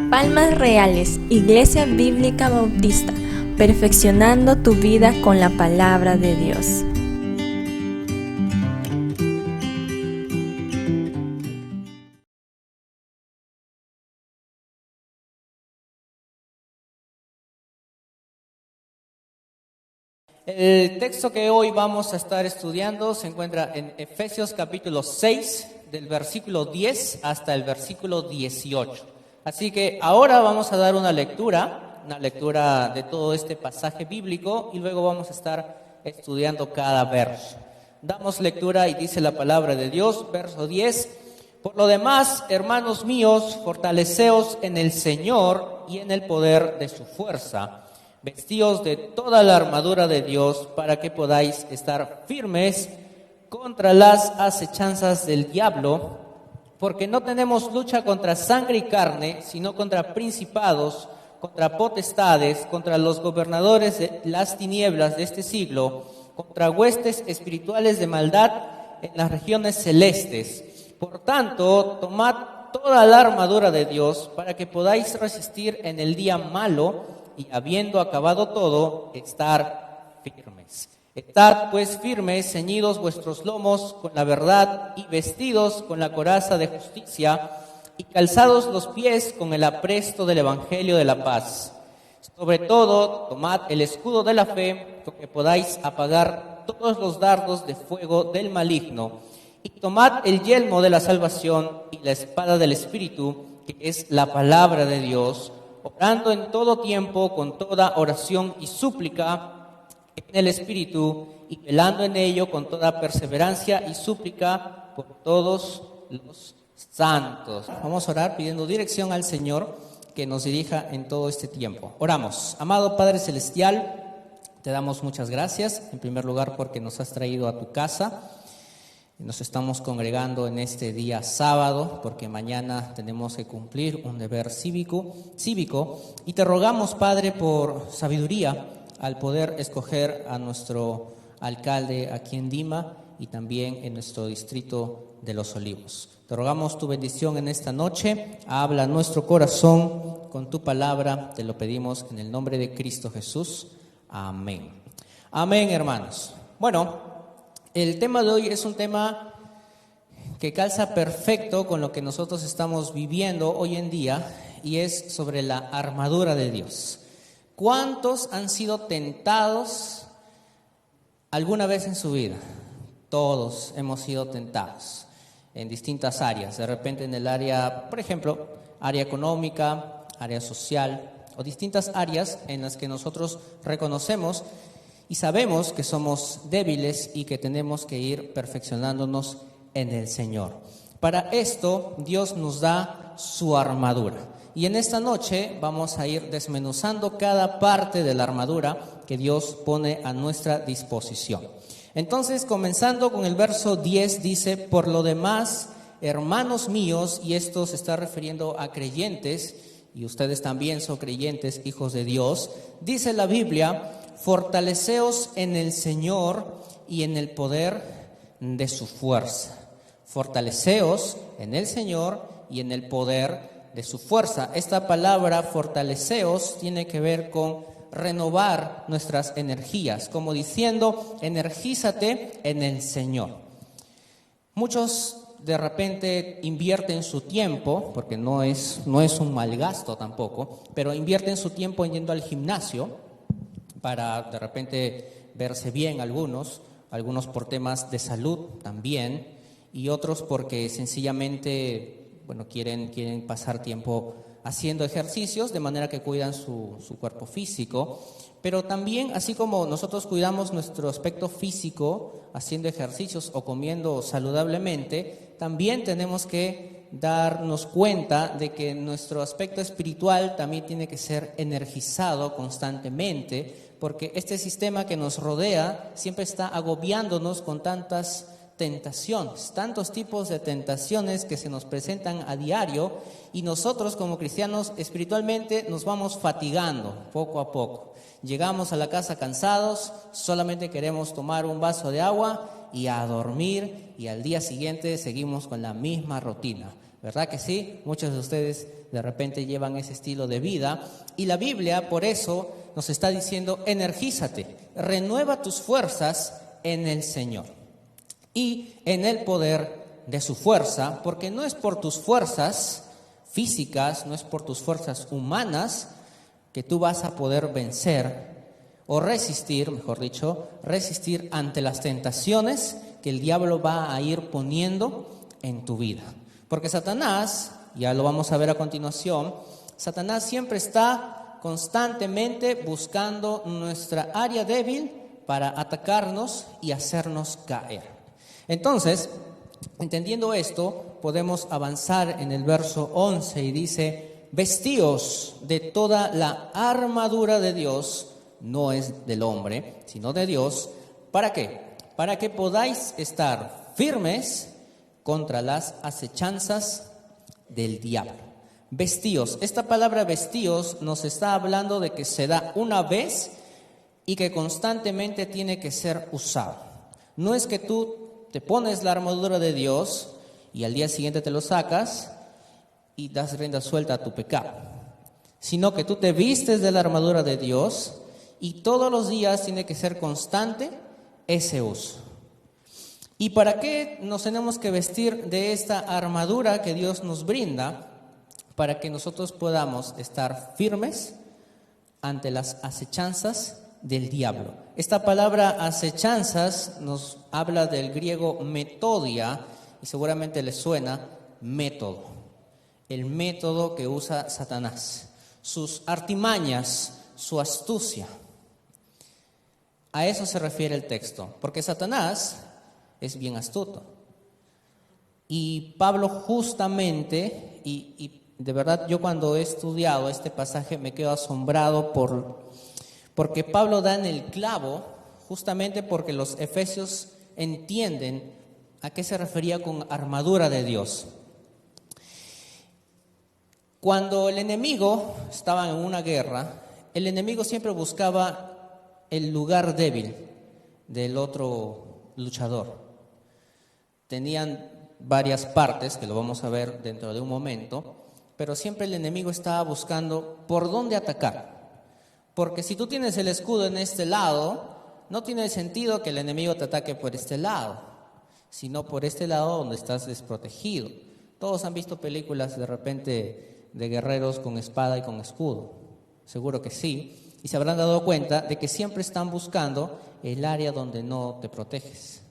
Palmas Reales, Iglesia Bíblica Bautista, perfeccionando tu vida con la palabra de Dios. El texto que hoy vamos a estar estudiando se encuentra en Efesios capítulo 6, del versículo 10 hasta el versículo 18. Así que ahora vamos a dar una lectura de todo este pasaje bíblico y luego vamos a estar estudiando cada verso. Damos lectura y dice la palabra de Dios, verso 10. Por lo demás, hermanos míos, fortaleceos en el Señor y en el poder de su fuerza. Vestíos de toda la armadura de Dios para que podáis estar firmes contra las acechanzas del diablo, porque no tenemos lucha contra sangre y carne, sino contra principados, contra potestades, contra los gobernadores de las tinieblas de este siglo, contra huestes espirituales de maldad en las regiones celestes. Por tanto, tomad toda la armadura de Dios para que podáis resistir en el día malo y habiendo acabado todo, estar firmes. Estad pues firmes, ceñidos vuestros lomos con la verdad y vestidos con la coraza de justicia y calzados los pies con el apresto del evangelio de la paz. Sobre todo, tomad el escudo de la fe con que podáis apagar todos los dardos de fuego del maligno y tomad el yelmo de la salvación y la espada del Espíritu, que es la palabra de Dios, orando en todo tiempo con toda oración y súplica en el Espíritu y velando en ello con toda perseverancia y súplica por todos los santos. Vamos a orar pidiendo dirección al Señor que nos dirija en todo este tiempo. Oramos. Amado Padre Celestial, te damos muchas gracias, en primer lugar porque nos has traído a tu casa. Nos estamos congregando en este día sábado porque mañana tenemos que cumplir un deber cívico y te rogamos, Padre, por sabiduría al poder escoger a nuestro alcalde aquí en Dima y también en nuestro distrito de Los Olivos. Te rogamos tu bendición en esta noche, habla nuestro corazón con tu palabra, te lo pedimos en el nombre de Cristo Jesús. Amén. Amén, hermanos. Bueno, el tema de hoy es un tema que calza perfecto con lo que nosotros estamos viviendo hoy en día y es sobre la armadura de Dios. ¿Cuántos han sido tentados alguna vez en su vida? Todos hemos sido tentados en distintas áreas. De repente en el área, por ejemplo, área económica, área social o distintas áreas en las que nosotros reconocemos y sabemos que somos débiles y que tenemos que ir perfeccionándonos en el Señor. Para esto, Dios nos da su armadura. Y en esta noche vamos a ir desmenuzando cada parte de la armadura que Dios pone a nuestra disposición. Entonces, comenzando con el verso 10, dice, por lo demás, hermanos míos, y esto se está refiriendo a creyentes, y ustedes también son creyentes, hijos de Dios, dice la Biblia, fortaleceos en el Señor y en el poder de su fuerza. Fortaleceos en el Señor y en el poder de su fuerza. Esta palabra fortaleceos tiene que ver con renovar nuestras energías, como diciendo, energízate en el Señor. Muchos de repente invierten su tiempo, porque no es un mal gasto tampoco, pero invierten su tiempo yendo al gimnasio para de repente verse bien algunos por temas de salud también, y otros porque sencillamente quieren pasar tiempo haciendo ejercicios de manera que cuidan su cuerpo físico, pero también así como nosotros cuidamos nuestro aspecto físico haciendo ejercicios o comiendo saludablemente, también tenemos que darnos cuenta de que nuestro aspecto espiritual también tiene que ser energizado constantemente, porque este sistema que nos rodea siempre está agobiándonos con tantas tentaciones, tantos tipos de tentaciones que se nos presentan a diario y nosotros como cristianos espiritualmente nos vamos fatigando poco a poco. Llegamos a la casa cansados, solamente queremos tomar un vaso de agua y a dormir y al día siguiente seguimos con la misma rutina. ¿Verdad que sí? Muchos de ustedes de repente llevan ese estilo de vida y la Biblia por eso nos está diciendo: energízate, renueva tus fuerzas en el Señor y en el poder de su fuerza, porque no es por tus fuerzas físicas, no es por tus fuerzas humanas que tú vas a poder vencer o resistir, mejor dicho, resistir ante las tentaciones que el diablo va a ir poniendo en tu vida. Porque Satanás, ya lo vamos a ver a continuación, Satanás siempre está constantemente buscando nuestra área débil para atacarnos y hacernos caer. Entonces, entendiendo esto, podemos avanzar en el verso 11 y dice: vestíos de toda la armadura de Dios, no es del hombre, sino de Dios. ¿Para qué? Para que podáis estar firmes contra las acechanzas del diablo. Vestíos. Esta palabra vestíos nos está hablando de que se da una vez y que constantemente tiene que ser usado. No es que tú te pones la armadura de Dios y al día siguiente te lo sacas y das rienda suelta a tu pecado, sino que tú te vistes de la armadura de Dios y todos los días tiene que ser constante ese uso. ¿Y para qué nos tenemos que vestir de esta armadura que Dios nos brinda? Para que nosotros podamos estar firmes ante las acechanzas del diablo. Esta palabra acechanzas nos habla del griego metodia y seguramente les suena método. El método que usa Satanás, sus artimañas, su astucia. A eso se refiere el texto, porque Satanás es bien astuto. Y Pablo justamente, y de verdad yo cuando he estudiado este pasaje me quedo asombrado porque Pablo da en el clavo, justamente porque los efesios entienden a qué se refería con armadura de Dios. Cuando el enemigo estaba en una guerra, el enemigo siempre buscaba el lugar débil del otro luchador. Tenían varias partes, que lo vamos a ver dentro de un momento, pero siempre el enemigo estaba buscando por dónde atacar. Porque si tú tienes el escudo en este lado, no tiene sentido que el enemigo te ataque por este lado, sino por este lado donde estás desprotegido. Todos han visto películas de repente de guerreros con espada y con escudo, seguro que sí, y se habrán dado cuenta de que siempre están buscando el área donde no te proteges.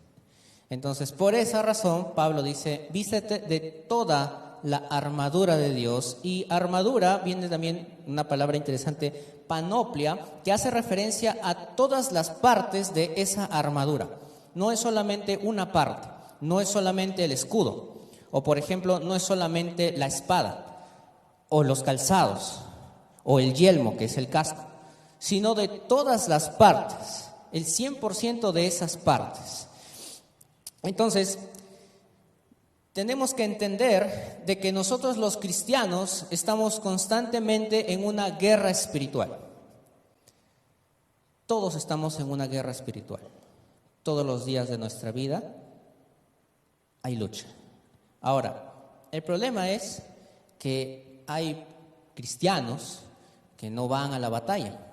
Entonces, por esa razón, Pablo dice: vístete de toda la armadura de Dios. Y armadura viene también una palabra interesante, panoplia, que hace referencia a todas las partes de esa armadura. No es solamente una parte, no es solamente el escudo, o por ejemplo, no es solamente la espada, o los calzados, o el yelmo, que es el casco, sino de todas las partes, el 100% de esas partes. Entonces, tenemos que entender de que nosotros los cristianos estamos constantemente en una guerra espiritual. Todos estamos en una guerra espiritual. Todos los días de nuestra vida hay lucha. Ahora, el problema es que hay cristianos que no van a la batalla.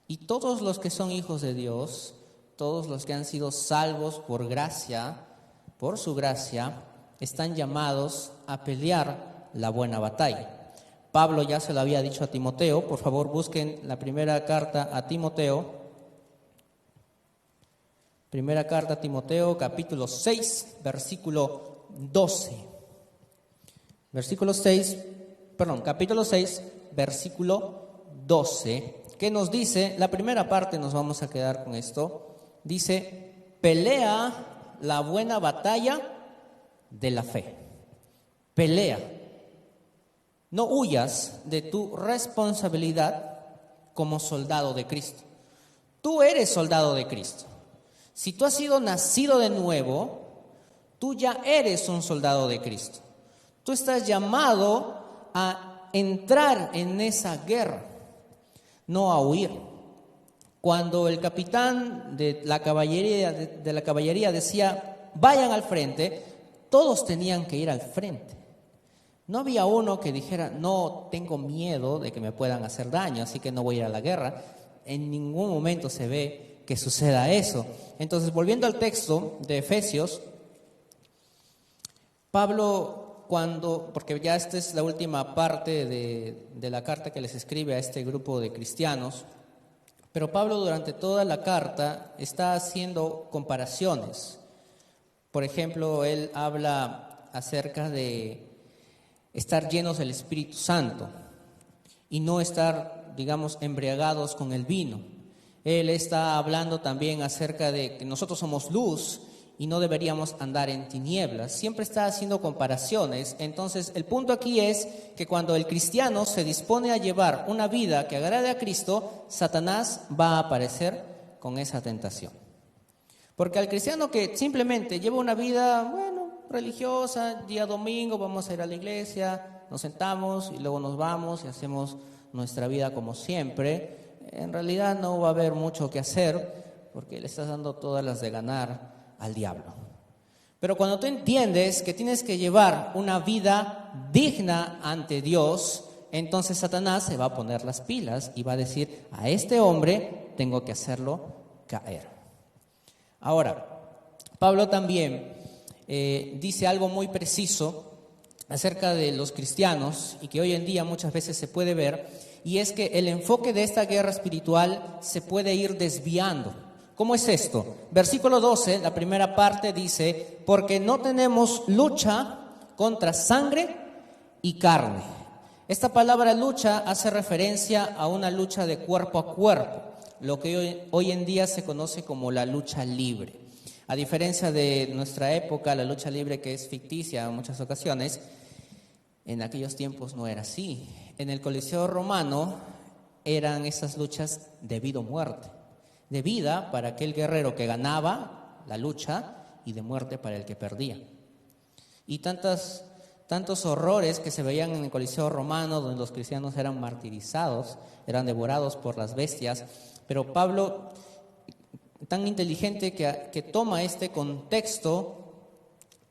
Y todos los que son hijos de Dios, todos los que han sido salvos por gracia, por su gracia, están llamados a pelear la buena batalla. Pablo ya se lo había dicho a Timoteo. Por favor, busquen la primera carta a Timoteo. Primera carta a Timoteo, capítulo 6, versículo 12. Capítulo 6, versículo 12. ¿Qué nos dice? La primera parte, nos vamos a quedar con esto. Dice: pelea la buena batalla de la fe. Pelea. No huyas de tu responsabilidad como soldado de Cristo. Tú eres soldado de Cristo. Si tú has sido nacido de nuevo, tú ya eres un soldado de Cristo. Tú estás llamado a entrar en esa guerra, no a huir. Cuando el capitán de la caballería decía: vayan al frente, todos tenían que ir al frente. No había uno que dijera, no, tengo miedo de que me puedan hacer daño, así que no voy a ir a la guerra. En ningún momento se ve que suceda eso. Entonces, volviendo al texto de Efesios, Pablo, porque ya esta es la última parte de la carta que les escribe a este grupo de cristianos, pero Pablo durante toda la carta está haciendo comparaciones. Por ejemplo, él habla acerca de estar llenos del Espíritu Santo y no estar, digamos, embriagados con el vino. Él está hablando también acerca de que nosotros somos luz y no deberíamos andar en tinieblas. Siempre está haciendo comparaciones. Entonces, el punto aquí es que cuando el cristiano se dispone a llevar una vida que agrade a Cristo, Satanás va a aparecer con esa tentación. Porque al cristiano que simplemente lleva una vida, religiosa, día domingo vamos a ir a la iglesia, nos sentamos y luego nos vamos y hacemos nuestra vida como siempre, en realidad no va a haber mucho que hacer porque le estás dando todas las de ganar al diablo. Pero cuando tú entiendes que tienes que llevar una vida digna ante Dios, entonces Satanás se va a poner las pilas y va a decir, a este hombre tengo que hacerlo caer. Ahora, Pablo también dice algo muy preciso acerca de los cristianos y que hoy en día muchas veces se puede ver, y es que el enfoque de esta guerra espiritual se puede ir desviando. ¿Cómo es esto? Versículo 12, la primera parte dice, porque no tenemos lucha contra sangre y carne. Esta palabra lucha hace referencia a una lucha de cuerpo a cuerpo, lo que hoy en día se conoce como la lucha libre. A diferencia de nuestra época, la lucha libre, que es ficticia en muchas ocasiones, en aquellos tiempos no era así. En el Coliseo romano eran esas luchas de vida o muerte. De vida para aquel guerrero que ganaba la lucha y de muerte para el que perdía. Y tantos horrores que se veían en el Coliseo romano, donde los cristianos eran martirizados, eran devorados por las bestias. Pero Pablo, tan inteligente que toma este contexto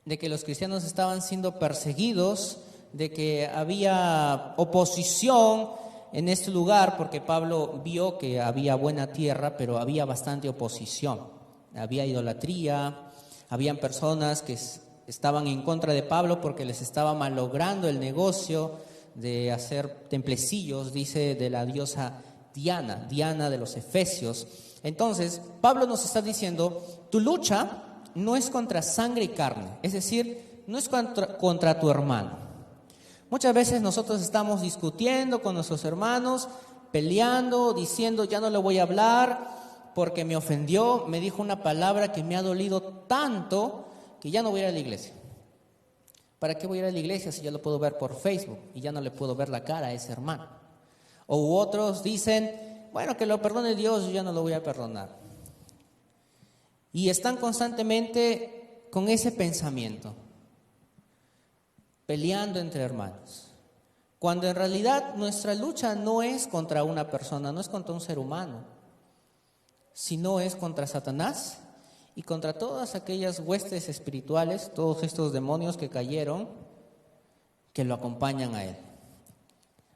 de que los cristianos estaban siendo perseguidos, de que había oposición en este lugar, porque Pablo vio que había buena tierra, pero había bastante oposición. Había idolatría, habían personas que estaban en contra de Pablo porque les estaba malogrando el negocio de hacer templecillos, dice, de la diosa Diana de los Efesios. Entonces, Pablo nos está diciendo, tu lucha no es contra sangre y carne, es decir, no es contra tu hermano. Muchas veces nosotros estamos discutiendo con nuestros hermanos, peleando, diciendo, ya no le voy a hablar porque me ofendió, me dijo una palabra que me ha dolido tanto que ya no voy a ir a la iglesia. ¿Para qué voy a ir a la iglesia si yo lo puedo ver por Facebook y ya no le puedo ver la cara a ese hermano? O otros dicen, bueno, que lo perdone Dios, yo ya no lo voy a perdonar. Y están constantemente con ese pensamiento, peleando entre hermanos. Cuando en realidad nuestra lucha no es contra una persona, no es contra un ser humano, sino es contra Satanás y contra todas aquellas huestes espirituales, todos estos demonios que cayeron, que lo acompañan a él.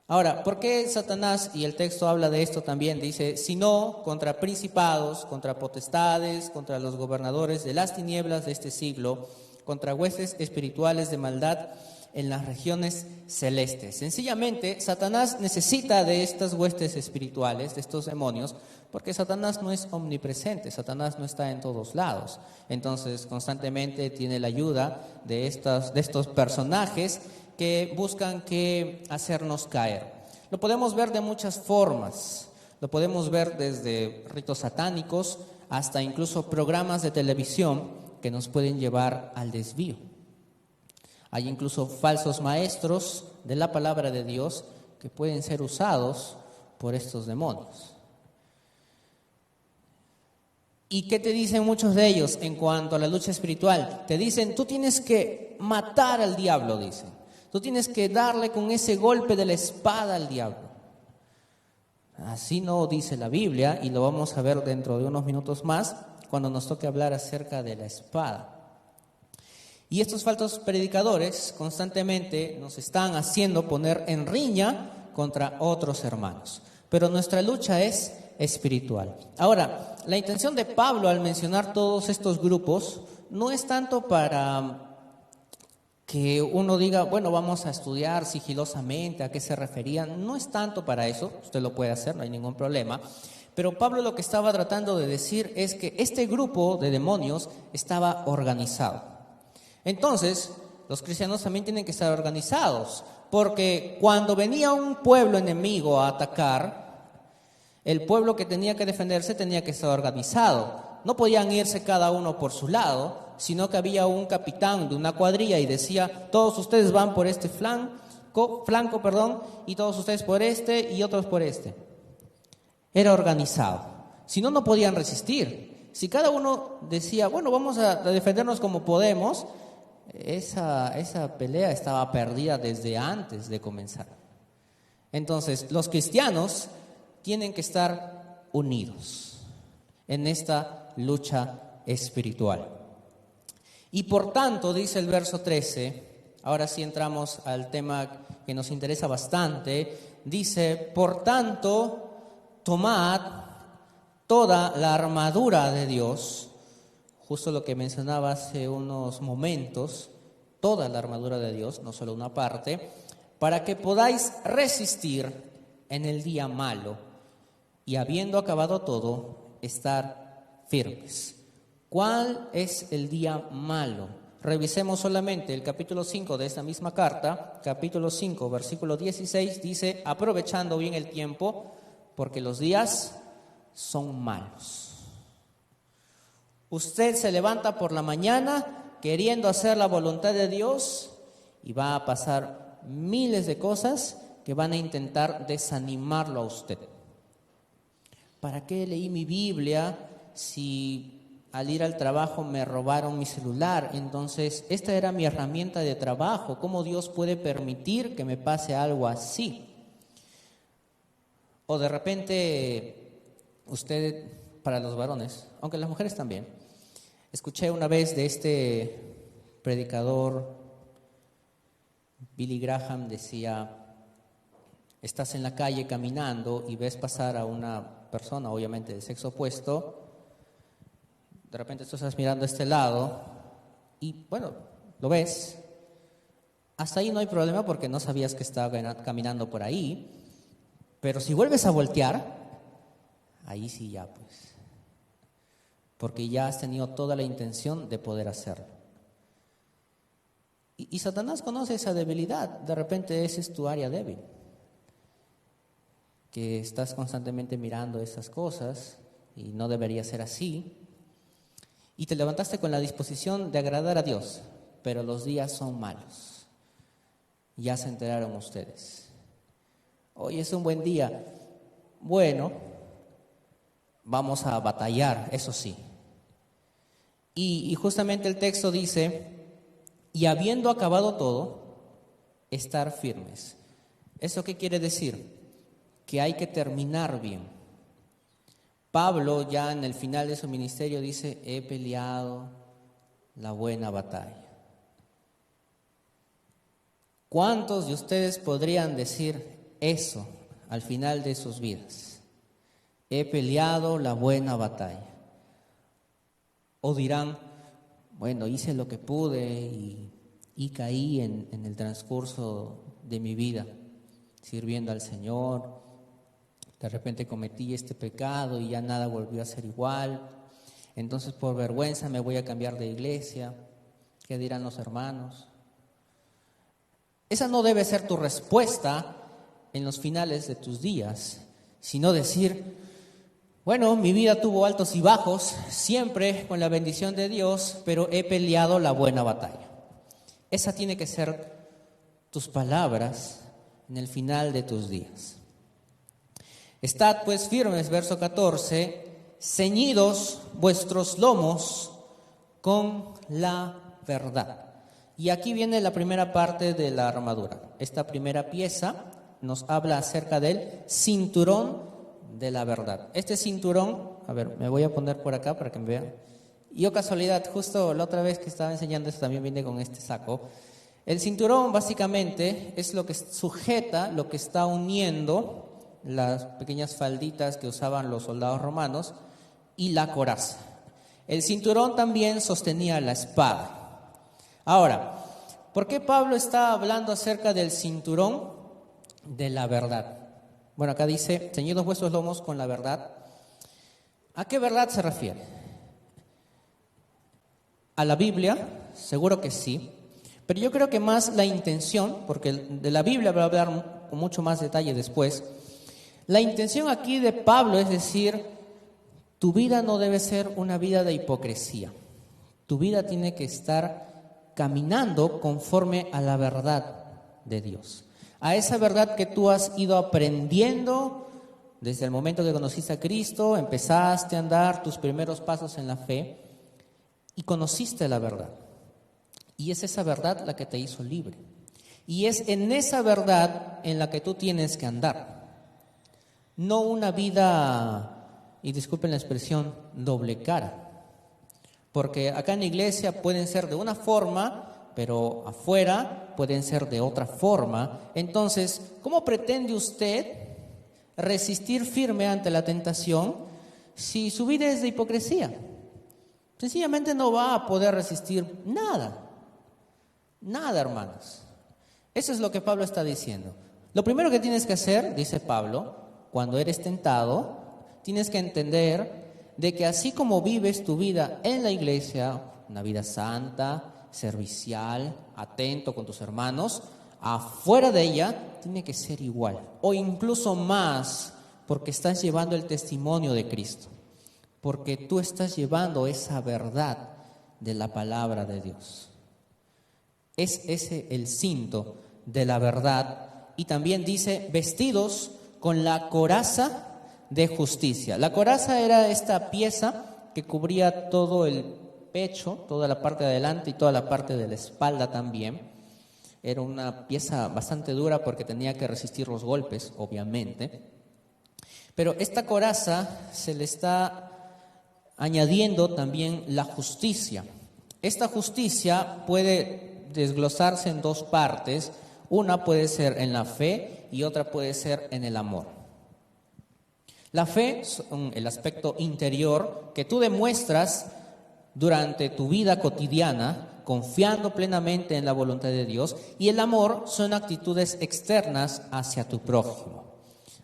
Ahora, ¿por qué Satanás, y el texto habla de esto también, dice, sino contra principados, contra potestades, contra los gobernadores de las tinieblas de este siglo, contra huestes espirituales de maldad en las regiones celestes? Sencillamente, Satanás necesita de estas huestes espirituales, de estos demonios, porque Satanás no es omnipresente, Satanás no está en todos lados. Entonces, constantemente tiene la ayuda de estos personajes que buscan que hacernos caer. Lo podemos ver de muchas formas. Lo podemos ver desde ritos satánicos hasta incluso programas de televisión que nos pueden llevar al desvío. Hay incluso falsos maestros de la palabra de Dios que pueden ser usados por estos demonios. ¿Y qué te dicen muchos de ellos en cuanto a la lucha espiritual? Te dicen, tú tienes que matar al diablo, dicen. Tú tienes que darle con ese golpe de la espada al diablo. Así no dice la Biblia, y lo vamos a ver dentro de unos minutos más, cuando nos toque hablar acerca de la espada. Y estos falsos predicadores constantemente nos están haciendo poner en riña contra otros hermanos. Pero nuestra lucha es espiritual. Ahora, la intención de Pablo al mencionar todos estos grupos no es tanto para que uno diga, bueno, vamos a estudiar sigilosamente a qué se referían. No es tanto para eso, usted lo puede hacer, no hay ningún problema. Pero Pablo lo que estaba tratando de decir es que este grupo de demonios estaba organizado. Entonces, los cristianos también tienen que estar organizados, porque cuando venía un pueblo enemigo a atacar, el pueblo que tenía que defenderse tenía que estar organizado. No podían irse cada uno por su lado, sino que había un capitán de una cuadrilla y decía, todos ustedes van por este flanco, y todos ustedes por este y otros por este. Era organizado. Si no, no podían resistir. Si cada uno decía, bueno, vamos a defendernos como podemos, esa pelea estaba perdida desde antes de comenzar. Entonces, los cristianos tienen que estar unidos en esta lucha espiritual. Y por tanto, dice el verso 13, ahora sí entramos al tema que nos interesa bastante, dice, por tanto, tomad toda la armadura de Dios, justo lo que mencionaba hace unos momentos, toda la armadura de Dios, no solo una parte, para que podáis resistir en el día malo y habiendo acabado todo, estar firmes. ¿Cuál es el día malo? Revisemos solamente el capítulo 5 de esta misma carta, capítulo 5, versículo 16, dice, aprovechando bien el tiempo, porque los días son malos. Usted se levanta por la mañana queriendo hacer la voluntad de Dios y va a pasar miles de cosas que van a intentar desanimarlo a usted. ¿Para qué leí mi Biblia si al ir al trabajo me robaron mi celular? Entonces, esta era mi herramienta de trabajo. ¿Cómo Dios puede permitir que me pase algo así? O de repente, usted, para los varones, aunque las mujeres también, escuché una vez de este predicador, Billy Graham, decía, estás en la calle caminando y ves pasar a una persona, obviamente del sexo opuesto, de repente tú estás mirando a este lado y, bueno, lo ves. Hasta ahí no hay problema porque no sabías que estaba caminando por ahí. Pero si vuelves a voltear, ahí sí ya pues. Porque ya has tenido toda la intención de poder hacerlo. Y Satanás conoce esa debilidad. De repente esa es tu área débil. Que estás constantemente mirando esas cosas y no debería ser así. Y te levantaste con la disposición de agradar a Dios, pero los días son malos. Ya se enteraron ustedes. Hoy es un buen día. Bueno, vamos a batallar, eso sí. Y justamente el texto dice, y habiendo acabado todo, estar firmes. ¿Eso qué quiere decir? Que hay que terminar bien. Pablo ya en el final de su ministerio dice, he peleado la buena batalla. ¿Cuántos de ustedes podrían decir eso al final de sus vidas? He peleado la buena batalla. O dirán, bueno, hice lo que pude y caí en el transcurso de mi vida, sirviendo al Señor. De repente cometí este pecado y ya nada volvió a ser igual. Entonces por vergüenza me voy a cambiar de iglesia. ¿Qué dirán los hermanos? Esa no debe ser tu respuesta en los finales de tus días, sino decir, bueno, mi vida tuvo altos y bajos, siempre con la bendición de Dios, pero he peleado la buena batalla. Esa tiene que ser tus palabras en el final de tus días. Estad pues firmes, verso 14, ceñidos vuestros lomos con la verdad. Y aquí viene la primera parte de la armadura. Esta primera pieza nos habla acerca del cinturón de la verdad. Este cinturón, a ver, me voy a poner por acá para que me vean. Yo casualidad, justo la otra vez que estaba enseñando esto también vine con este saco. El cinturón básicamente es lo que sujeta, lo que está uniendo las pequeñas falditas que usaban los soldados romanos y la coraza. El cinturón también sostenía la espada. Ahora, ¿por qué Pablo está hablando acerca del cinturón de la verdad? Bueno, acá dice, ceñidos vuestros lomos con la verdad. ¿A qué verdad se refiere? ¿A la Biblia? Seguro que sí. Pero yo creo que más la intención, porque de la Biblia va a hablar con mucho más detalle después. La intención aquí de Pablo es decir, tu vida no debe ser una vida de hipocresía. Tu vida tiene que estar caminando conforme a la verdad de Dios. A esa verdad que tú has ido aprendiendo desde el momento que conociste a Cristo, empezaste a andar tus primeros pasos en la fe y conociste la verdad. Y es esa verdad la que te hizo libre. Y es en esa verdad en la que tú tienes que andar. No una vida, y disculpen la expresión, doble cara. Porque acá en la iglesia pueden ser de una forma, pero afuera pueden ser de otra forma. Entonces, ¿cómo pretende usted resistir firme ante la tentación si su vida es de hipocresía? Sencillamente no va a poder resistir nada. Nada, hermanos. Eso es lo que Pablo está diciendo. Lo primero que tienes que hacer, dice Pablo, cuando eres tentado, tienes que entender de que así como vives tu vida en la iglesia, una vida santa, servicial, atento con tus hermanos, afuera de ella tiene que ser igual o incluso más, porque estás llevando el testimonio de Cristo, porque tú estás llevando esa verdad de la palabra de Dios. Es ese el cinto de la verdad. Y también dice, vestidos con la coraza de justicia. La coraza era esta pieza que cubría todo el pecho, toda la parte de adelante y toda la parte de la espalda también. Era una pieza bastante dura porque tenía que resistir los golpes, obviamente. Pero esta coraza se le está añadiendo también la justicia. Esta justicia puede desglosarse en dos partes. Una puede ser en la fe y otra puede ser en el amor. La fe es el aspecto interior que tú demuestras durante tu vida cotidiana, confiando plenamente en la voluntad de Dios, y el amor son actitudes externas hacia tu prójimo,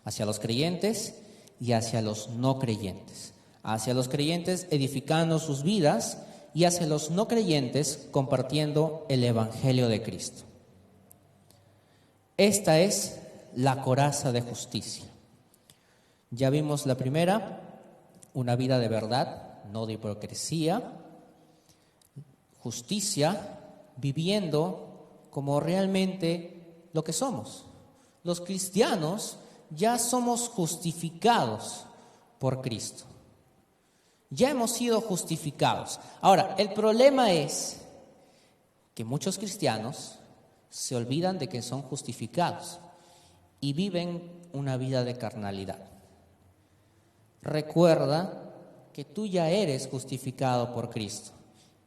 hacia los creyentes y hacia los no creyentes. Hacia los creyentes edificando sus vidas y hacia los no creyentes compartiendo el Evangelio de Cristo. Esta es la coraza de justicia. Ya vimos la primera, una vida de verdad, no de hipocresía. Justicia, viviendo como realmente lo que somos. Los cristianos ya somos justificados por Cristo. Ya hemos sido justificados. Ahora, el problema es que muchos cristianos se olvidan de que son justificados y viven una vida de carnalidad. Recuerda que tú ya eres justificado por Cristo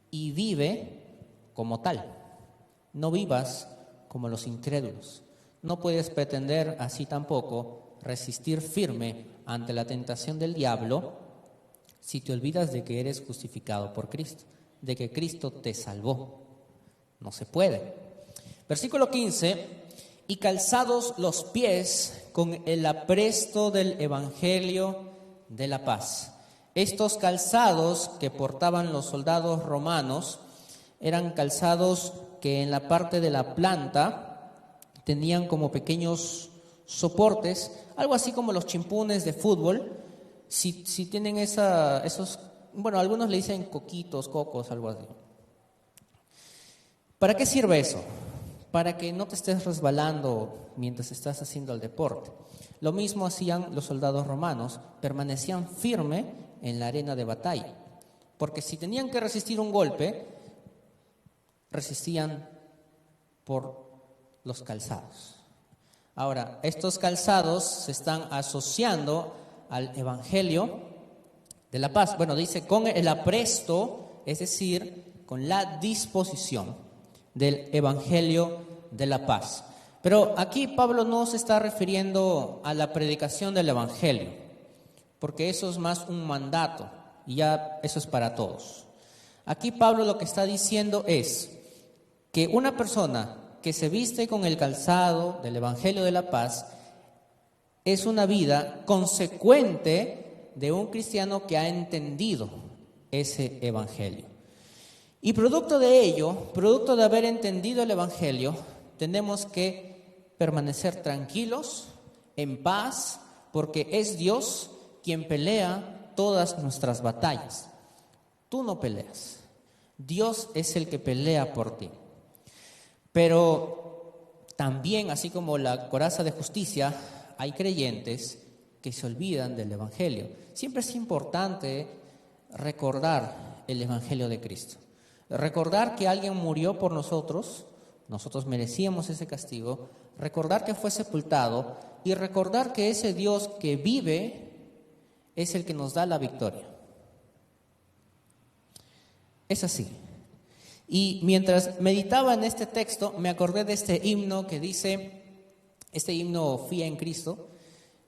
y vive como tal. No vivas como los incrédulos. No puedes pretender así tampoco resistir firme ante la tentación del diablo si te olvidas de que eres justificado por Cristo, de que Cristo te salvó. No se puede. Versículo 15, y calzados los pies con el apresto del Evangelio de la paz. Estos calzados que portaban los soldados romanos eran calzados que en la parte de la planta tenían como pequeños soportes, algo así como los chimpunes de fútbol. Si tienen esos, bueno, algunos le dicen coquitos, cocos, algo así. ¿Para qué sirve eso? Para que no te estés resbalando mientras estás haciendo el deporte. Lo mismo hacían los soldados romanos, permanecían firmes en la arena de batalla, porque si tenían que resistir un golpe, resistían por los calzados. Ahora, estos calzados se están asociando al Evangelio de la paz. Bueno, dice con el apresto es decir, con la disposición del Evangelio de la paz. Pero aquí Pablo no se está refiriendo a la predicación del Evangelio, porque eso es más un mandato y ya eso es para todos. Aquí Pablo lo que está diciendo es que una persona que se viste con el calzado del Evangelio de la paz es una vida consecuente de un cristiano que ha entendido ese Evangelio. Y producto de ello, producto de haber entendido el Evangelio, tenemos que permanecer tranquilos, en paz, porque es Dios quien pelea todas nuestras batallas. Tú no peleas, Dios es el que pelea por ti. Pero también, así como la coraza de justicia, hay creyentes que se olvidan del Evangelio. Siempre es importante recordar el Evangelio de Cristo. Recordar que alguien murió por nosotros merecíamos ese castigo. Recordar que fue sepultado y recordar que ese Dios que vive es el que nos da la victoria. Es así. Y mientras meditaba en este texto, me acordé de este himno que dice, este himno Fía en Cristo,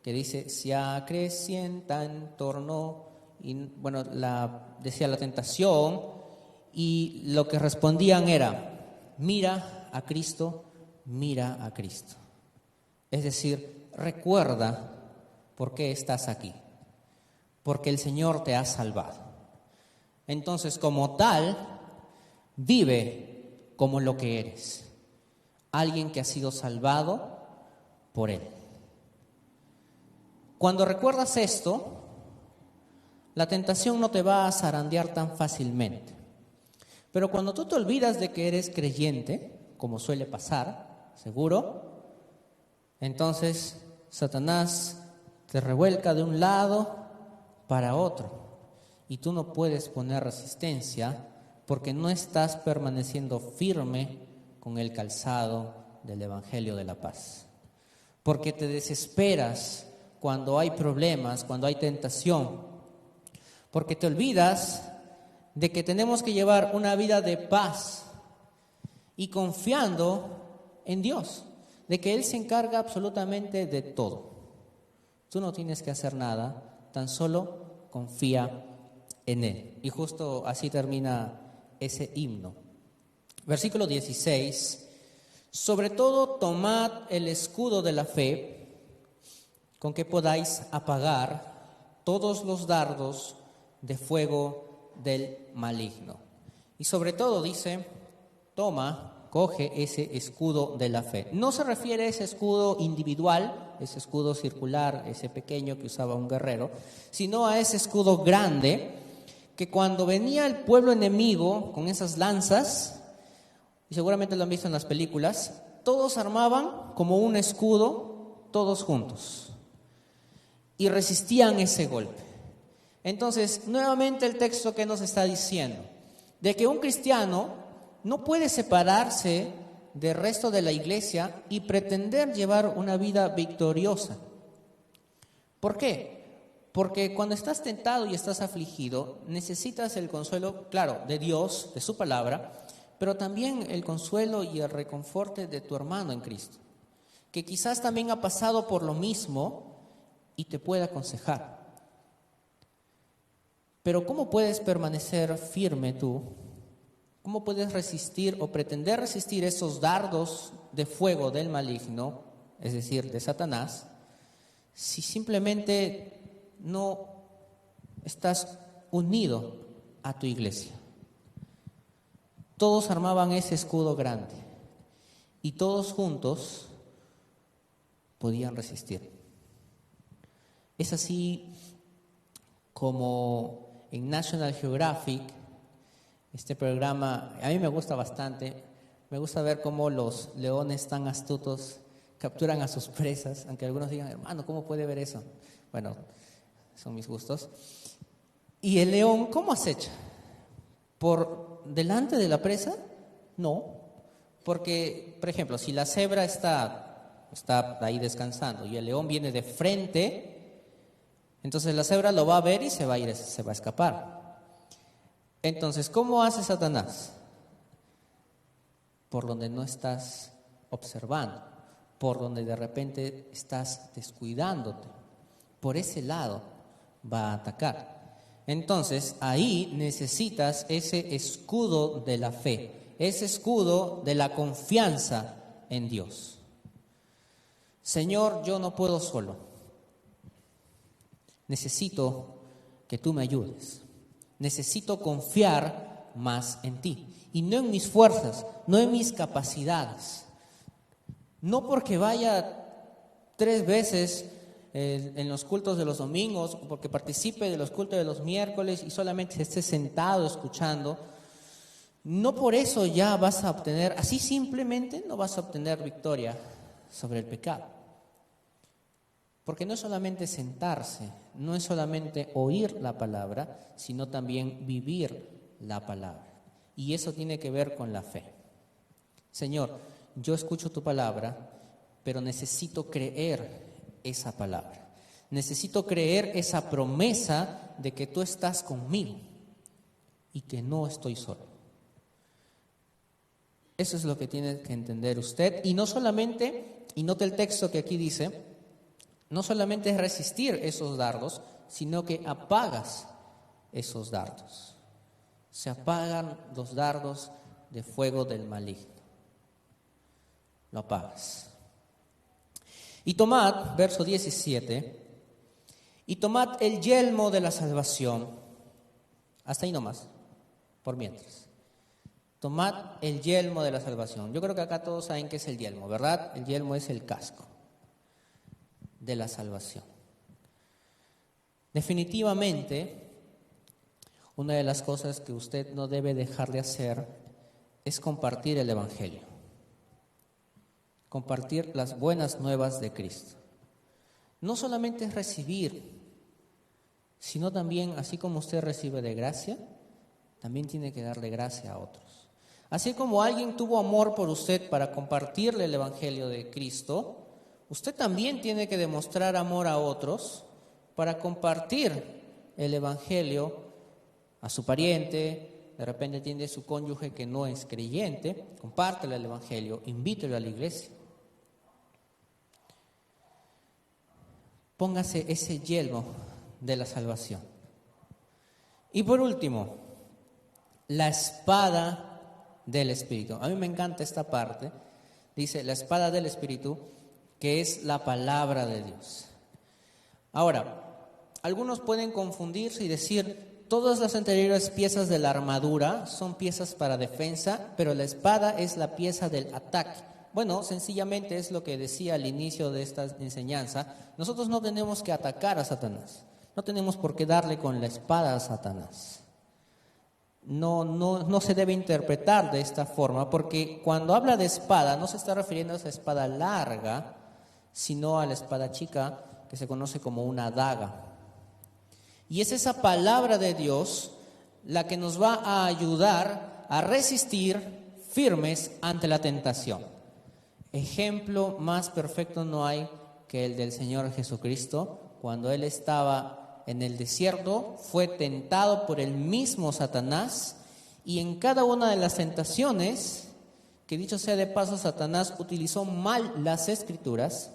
que dice, se acrecienta en torno, y bueno, decía la tentación, y lo que respondían era, mira a Cristo, mira a Cristo. Es decir, recuerda por qué estás aquí, porque el Señor te ha salvado. Entonces, como tal, vive como lo que eres, alguien que ha sido salvado por Él. Cuando recuerdas esto, la tentación no te va a zarandear tan fácilmente. Pero cuando tú te olvidas de que eres creyente, como suele pasar, seguro, entonces Satanás te revuelca de un lado para otro y tú no puedes poner resistencia porque no estás permaneciendo firme con el calzado del Evangelio de la paz. Porque te desesperas cuando hay problemas, cuando hay tentación. Porque te olvidas de que tenemos que llevar una vida de paz y confiando en Dios, de que Él se encarga absolutamente de todo. Tú no tienes que hacer nada, tan solo confía en Él. Y justo así termina ese himno. Versículo 16. Sobre todo tomad el escudo de la fe, con que podáis apagar todos los dardos de fuego del maligno. Y sobre todo dice, coge ese escudo de la fe. No se refiere a ese escudo individual, ese escudo circular, ese pequeño que usaba un guerrero, sino a ese escudo grande que cuando venía el pueblo enemigo con esas lanzas, y seguramente lo han visto en las películas, todos armaban como un escudo, todos juntos, y resistían ese golpe. Entonces, nuevamente el texto que nos está diciendo, de que un cristiano no puede separarse del resto de la iglesia y pretender llevar una vida victoriosa. ¿Por qué? Porque cuando estás tentado y estás afligido, necesitas el consuelo, claro, de Dios, de su palabra, pero también el consuelo y el reconforte de tu hermano en Cristo, que quizás también ha pasado por lo mismo y te puede aconsejar. Pero ¿cómo puedes permanecer firme tú? ¿Cómo puedes resistir o pretender resistir esos dardos de fuego del maligno, es decir, de Satanás, si simplemente no estás unido a tu iglesia? Todos armaban ese escudo grande y todos juntos podían resistir. Es así como en National Geographic, este programa, a mí me gusta bastante, me gusta ver cómo los leones tan astutos capturan a sus presas, aunque algunos digan, hermano, ¿cómo puede ver eso? Bueno, son mis gustos. ¿Y el león cómo acecha? ¿Por delante de la presa? No, porque, por ejemplo, si la cebra está ahí descansando y el león viene de frente, entonces la cebra lo va a ver y se va a escapar. Entonces, ¿cómo hace Satanás? Por donde no estás observando, por donde de repente estás descuidándote. Por ese lado va a atacar. Entonces, ahí necesitas ese escudo de la fe, ese escudo de la confianza en Dios. Señor, yo no puedo solo. Necesito que tú me ayudes. Necesito confiar más en ti. Y no en mis fuerzas, no en mis capacidades. No porque vaya 3 veces en los cultos de los domingos, o porque participe de los cultos de los miércoles y solamente esté sentado escuchando. No por eso ya vas a obtener, así simplemente no vas a obtener victoria sobre el pecado. Porque no es solamente sentarse, no es solamente oír la palabra, sino también vivir la palabra. Y eso tiene que ver con la fe. Señor, yo escucho tu palabra, pero necesito creer esa palabra. Necesito creer esa promesa de que tú estás conmigo y que no estoy solo. Eso es lo que tiene que entender usted. Y no solamente, y note el texto que aquí dice, no solamente es resistir esos dardos, sino que apagas esos dardos. Se apagan los dardos de fuego del maligno. Lo apagas. Y tomad, verso 17, y tomad el yelmo de la salvación. Hasta ahí nomás, por mientras. Tomad el yelmo de la salvación. Yo creo que acá todos saben qué es el yelmo, ¿verdad? El yelmo es el casco de la salvación. Definitivamente, una de las cosas que usted no debe dejar de hacer es compartir el Evangelio. Compartir las buenas nuevas de Cristo. No solamente es recibir, sino también, así como usted recibe de gracia, también tiene que darle gracia a otros. Así como alguien tuvo amor por usted para compartirle el Evangelio de Cristo, usted también tiene que demostrar amor a otros para compartir el Evangelio a su pariente. De repente tiene su cónyuge que no es creyente, compártele el Evangelio, invítelo a la iglesia. Póngase ese yelmo de la salvación. Y por último, la espada del Espíritu. A mí me encanta esta parte. Dice, la espada del Espíritu, que es la palabra de Dios. Ahora, algunos pueden confundirse y decir, todas las anteriores piezas de la armadura son piezas para defensa, pero la espada es la pieza del ataque. Bueno, sencillamente es lo que decía al inicio de esta enseñanza. Nosotros no tenemos que atacar a Satanás. No tenemos por qué darle con la espada a Satanás. No se debe interpretar de esta forma, porque cuando habla de espada no se está refiriendo a esa espada larga, sino a la espada chica que se conoce como una daga. Y es esa palabra de Dios la que nos va a ayudar a resistir firmes ante la tentación. Ejemplo más perfecto no hay que el del Señor Jesucristo. Cuando Él estaba en el desierto, fue tentado por el mismo Satanás, y en cada una de las tentaciones, que dicho sea de paso, Satanás utilizó mal las Escrituras.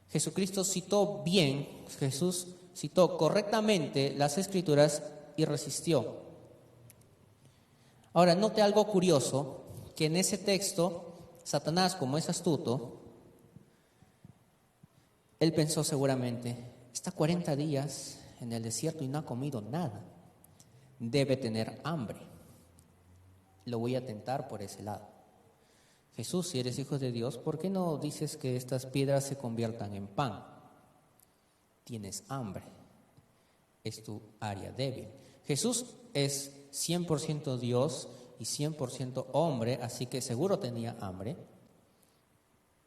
Jesucristo citó bien, Jesús citó correctamente las Escrituras y resistió. Ahora, note algo curioso, que en ese texto, Satanás, como es astuto, él pensó seguramente, está 40 días en el desierto y no ha comido nada, debe tener hambre, lo voy a tentar por ese lado. Jesús, si eres hijo de Dios, ¿por qué no dices que estas piedras se conviertan en pan? Tienes hambre, es tu área débil. Jesús es 100% Dios y 100% hombre, así que seguro tenía hambre,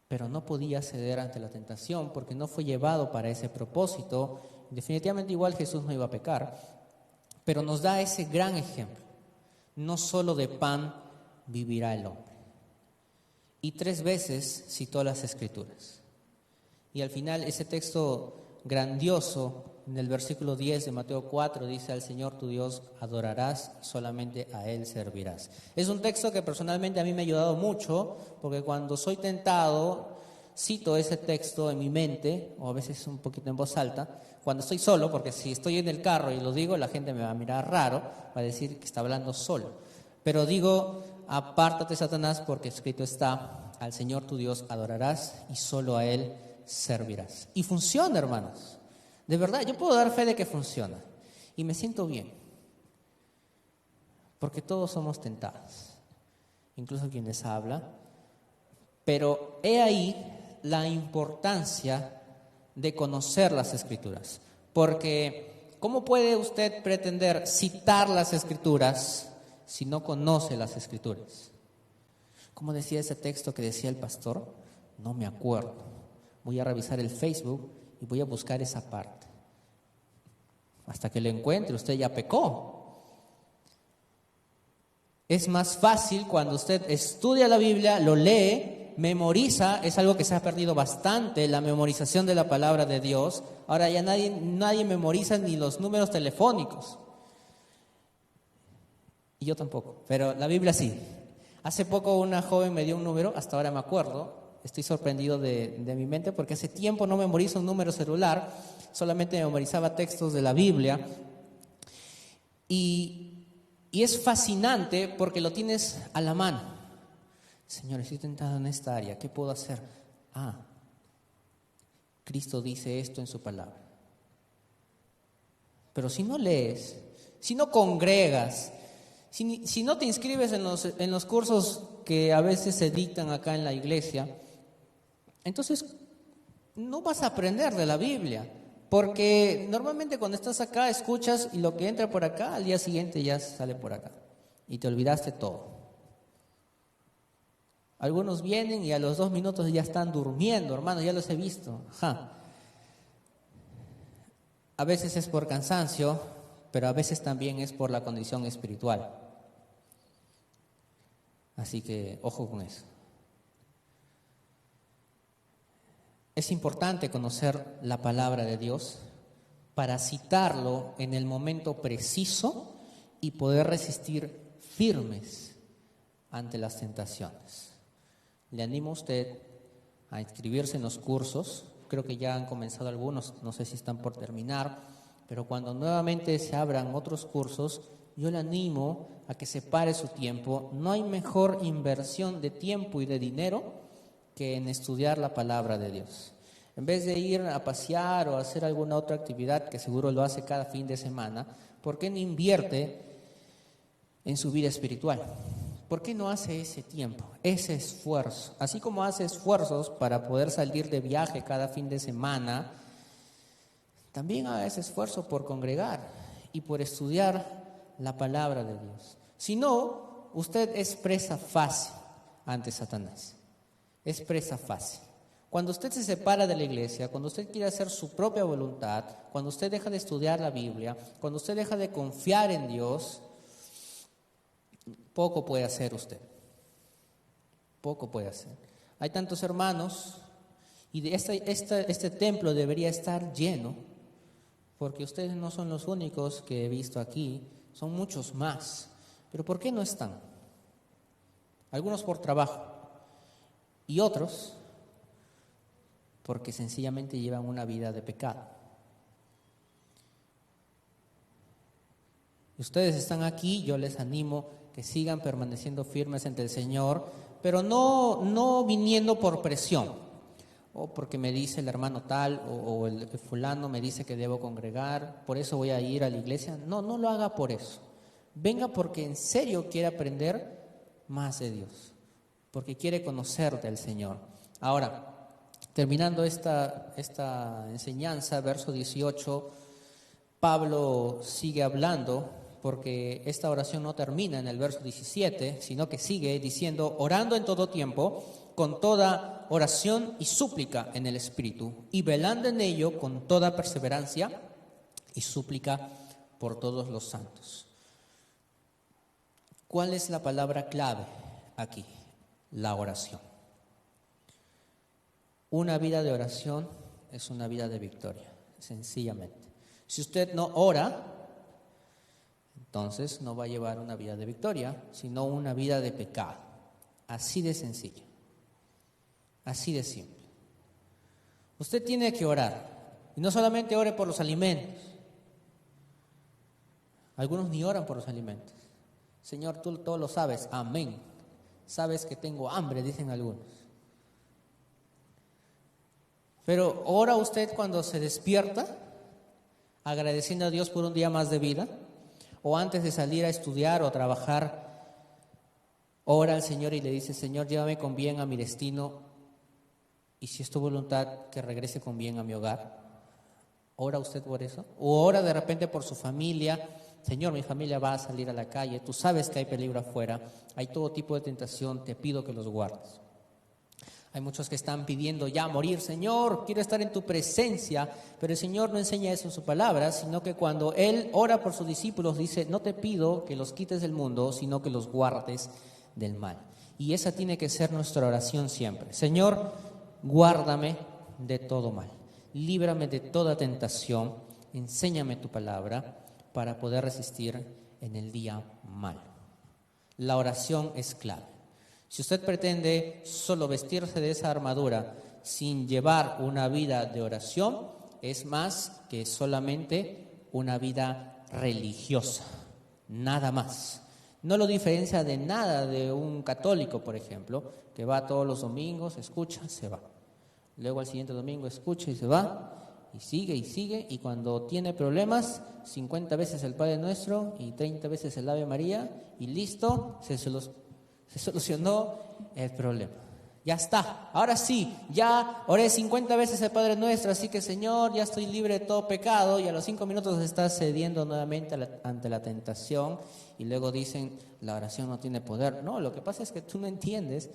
pero no podía ceder ante la tentación porque no fue llevado para ese propósito. Definitivamente igual Jesús no iba a pecar, pero nos da ese gran ejemplo. No solo de pan vivirá el hombre. Y 3 veces citó las Escrituras. Y al final ese texto grandioso en el versículo 10 de Mateo 4 dice: al Señor tu Dios adorarás y solamente a Él servirás. Es un texto que personalmente a mí me ha ayudado mucho, porque cuando soy tentado, cito ese texto en mi mente, o a veces un poquito en voz alta, cuando estoy solo, porque si estoy en el carro y lo digo, la gente me va a mirar raro, va a decir que está hablando solo. Pero digo: apártate, Satanás, porque escrito está: al Señor tu Dios adorarás y solo a Él servirás. Y funciona, hermanos. De verdad, yo puedo dar fe de que funciona. Y me siento bien. Porque todos somos tentados. Incluso quien les habla. Pero he ahí la importancia de conocer las Escrituras. Porque ¿cómo puede usted pretender citar las Escrituras si no conoce las Escrituras? ¿Cómo decía ese texto que decía el pastor? No me acuerdo. Voy a revisar el Facebook y voy a buscar esa parte. Hasta que lo encuentre, usted ya pecó. Es más fácil cuando usted estudia la Biblia, lo lee, memoriza. Es algo que se ha perdido bastante, la memorización de la palabra de Dios. Ahora ya nadie memoriza ni los números telefónicos. Y yo tampoco, pero la Biblia sí. Hace poco una joven me dio un número, hasta ahora me acuerdo. Estoy sorprendido de mi mente porque hace tiempo no memorizo un número celular, solamente memorizaba textos de la Biblia. Y es fascinante porque lo tienes a la mano. Señor, estoy tentado en esta área, ¿qué puedo hacer? Cristo dice esto en su palabra. Pero si no lees, si no congregas, si no te inscribes en los cursos que a veces se dictan acá en la iglesia, entonces no vas a aprender de la Biblia. Porque normalmente cuando estás acá escuchas y lo que entra por acá al día siguiente ya sale por acá. Y te olvidaste todo. Algunos vienen y a los 2 minutos ya están durmiendo, hermano, ya los he visto. A veces es por cansancio, pero a veces también es por la condición espiritual. Así que ojo con eso. Es importante conocer la palabra de Dios para citarlo en el momento preciso y poder resistir firmes ante las tentaciones. Le animo a usted a inscribirse en los cursos. Creo que ya han comenzado algunos, no sé si están por terminar, pero cuando nuevamente se abran otros cursos, yo le animo a que separe su tiempo. No hay mejor inversión de tiempo y de dinero que en estudiar la palabra de Dios. En vez de ir a pasear o hacer alguna otra actividad que seguro lo hace cada fin de semana, ¿por qué no invierte en su vida espiritual? ¿Por qué no hace ese tiempo, ese esfuerzo? Así como hace esfuerzos para poder salir de viaje cada fin de semana, también haga ese esfuerzo por congregar y por estudiar la palabra de Dios. Si no, usted es presa fácil ante Satanás. Es presa fácil. Cuando usted se separa de la iglesia, cuando usted quiere hacer su propia voluntad, cuando usted deja de estudiar la Biblia, cuando usted deja de confiar en Dios, poco puede hacer usted. Poco puede hacer. Hay tantos hermanos y este templo debería estar lleno, porque ustedes no son los únicos que he visto aquí, son muchos más. Pero ¿por qué no están? Algunos por trabajo y otros porque sencillamente llevan una vida de pecado. Ustedes están aquí, yo les animo que sigan permaneciendo firmes ante el Señor, pero no viniendo por presión, o porque me dice el hermano tal, o el fulano me dice que debo congregar, por eso voy a ir a la iglesia. No lo haga por eso. Venga porque en serio quiere aprender más de Dios, porque quiere conocer del Señor. Ahora, terminando esta enseñanza, verso 18, Pablo sigue hablando, porque esta oración no termina en el verso 17, sino que sigue diciendo: orando en todo tiempo, con toda oración y súplica en el Espíritu, y velando en ello con toda perseverancia y súplica por todos los santos. ¿Cuál es la palabra clave aquí? La oración. Una vida de oración es una vida de victoria, sencillamente. Si usted no ora, entonces no va a llevar una vida de victoria, sino una vida de pecado. Así de sencillo, así de simple. Usted tiene que orar, y no solamente ore por los alimentos. Algunos ni oran por los alimentos. Señor, tú todo lo sabes, amén. Sabes que tengo hambre, dicen algunos. Pero ¿ora usted cuando se despierta, agradeciendo a Dios por un día más de vida? ¿O antes de salir a estudiar o a trabajar, ora al Señor y le dice, Señor, llévame con bien a mi destino, y si es tu voluntad, que regrese con bien a mi hogar? ¿Ora usted por eso? ¿O ora de repente por su familia? Señor, mi familia va a salir a la calle, tú sabes que hay peligro afuera, hay todo tipo de tentación, te pido que los guardes. Hay muchos que están pidiendo ya morir, Señor, quiero estar en tu presencia, pero el Señor no enseña eso en su palabra, sino que cuando Él ora por sus discípulos dice, no te pido que los quites del mundo, sino que los guardes del mal. Y esa tiene que ser nuestra oración siempre. Señor, guárdame de todo mal, líbrame de toda tentación, enséñame tu palabra para poder resistir en el día malo. La oración es clave. Si usted pretende solo vestirse de esa armadura sin llevar una vida de oración, es más que solamente una vida religiosa, nada más. No lo diferencia de nada de un católico, por ejemplo, que va todos los domingos, escucha, se va. Luego al siguiente domingo escucha y se va, y sigue, y cuando tiene problemas, 50 veces el Padre Nuestro y 30 veces el Ave María, y listo, se solucionó el problema. Ya está, ahora sí, ya oré 50 veces el Padre Nuestro, así que Señor, ya estoy libre de todo pecado, y a los 5 minutos está cediendo nuevamente ante la tentación, y luego dicen, la oración no tiene poder. No, lo que pasa es que tú no entiendes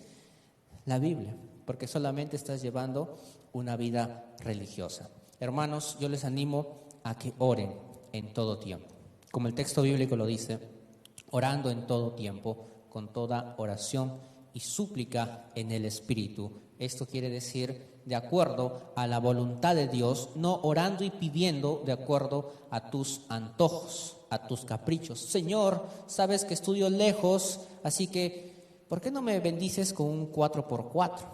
la Biblia, porque solamente estás llevando una vida religiosa. Hermanos, yo les animo a que oren en todo tiempo. Como el texto bíblico lo dice, orando en todo tiempo, con toda oración y súplica en el Espíritu. Esto quiere decir de acuerdo a la voluntad de Dios, no orando y pidiendo de acuerdo a tus antojos, a tus caprichos. Señor, sabes que estudio lejos, así que ¿por qué no me bendices con un 4x4?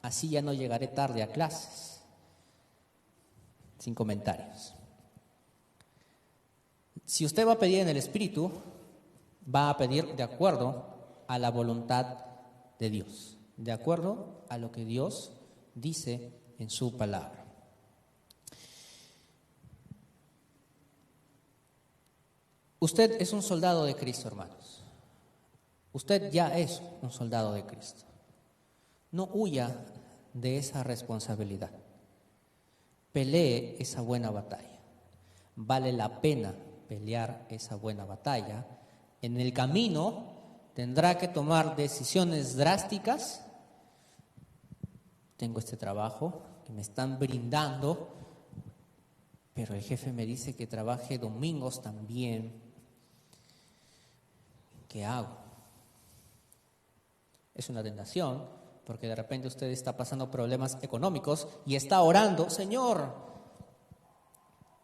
Así ya no llegaré tarde a clases. Sin comentarios. Si usted va a pedir en el Espíritu, va a pedir de acuerdo a la voluntad de Dios, de acuerdo a lo que Dios dice en su palabra. Usted es un soldado de Cristo, hermanos. Usted ya es un soldado de Cristo. No huya de esa responsabilidad. Pelee esa buena batalla. Vale la pena pelear esa buena batalla. En el camino tendrá que tomar decisiones drásticas. Tengo este trabajo que me están brindando, pero el jefe me dice que trabaje domingos también. ¿Qué hago? Es una tentación, porque de repente usted está pasando problemas económicos y está orando, Señor,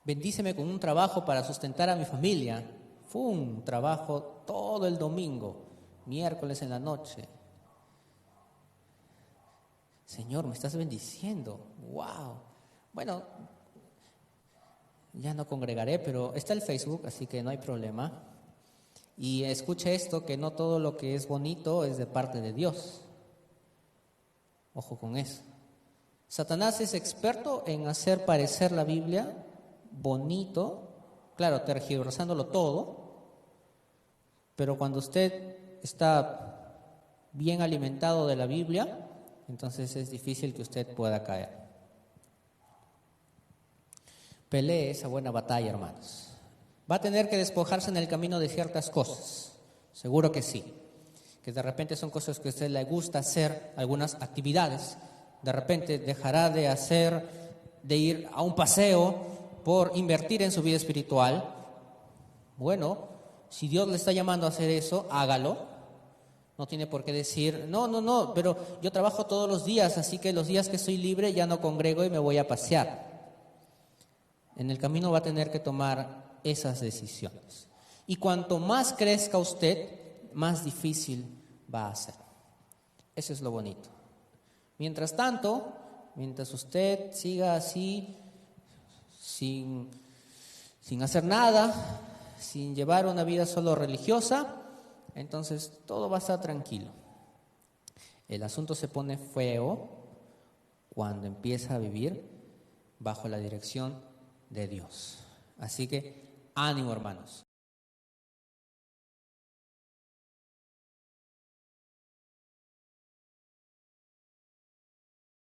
bendíceme con un trabajo para sustentar a mi familia. ¡Fum! Trabajo todo el domingo, miércoles en la noche. Señor, me estás bendiciendo. ¡Wow! Bueno, ya no congregaré, pero está el Facebook, así que no hay problema. Y escuche esto, que no todo lo que es bonito es de parte de Dios. Ojo con eso. Satanás es experto en hacer parecer la Biblia bonito, claro, tergiversándolo todo, pero cuando usted está bien alimentado de la Biblia, entonces es difícil que usted pueda caer. Pelee esa buena batalla, hermanos. Va a tener que despojarse en el camino de ciertas cosas, seguro que sí. Que de repente son cosas que a usted le gusta hacer, algunas actividades. De repente dejará de ir a un paseo por invertir en su vida espiritual. Bueno, si Dios le está llamando a hacer eso, hágalo. No tiene por qué decir, no, pero yo trabajo todos los días, así que los días que estoy libre ya no congrego y me voy a pasear. en el camino va a tener que tomar esas decisiones. Y cuanto más crezca usted, más difícil va a ser. Eso es lo bonito. Mientras tanto, mientras usted siga así, sin hacer nada, sin llevar una vida solo religiosa, entonces todo va a estar tranquilo. El asunto se pone feo cuando empieza a vivir bajo la dirección de Dios. Así que ánimo, hermanos.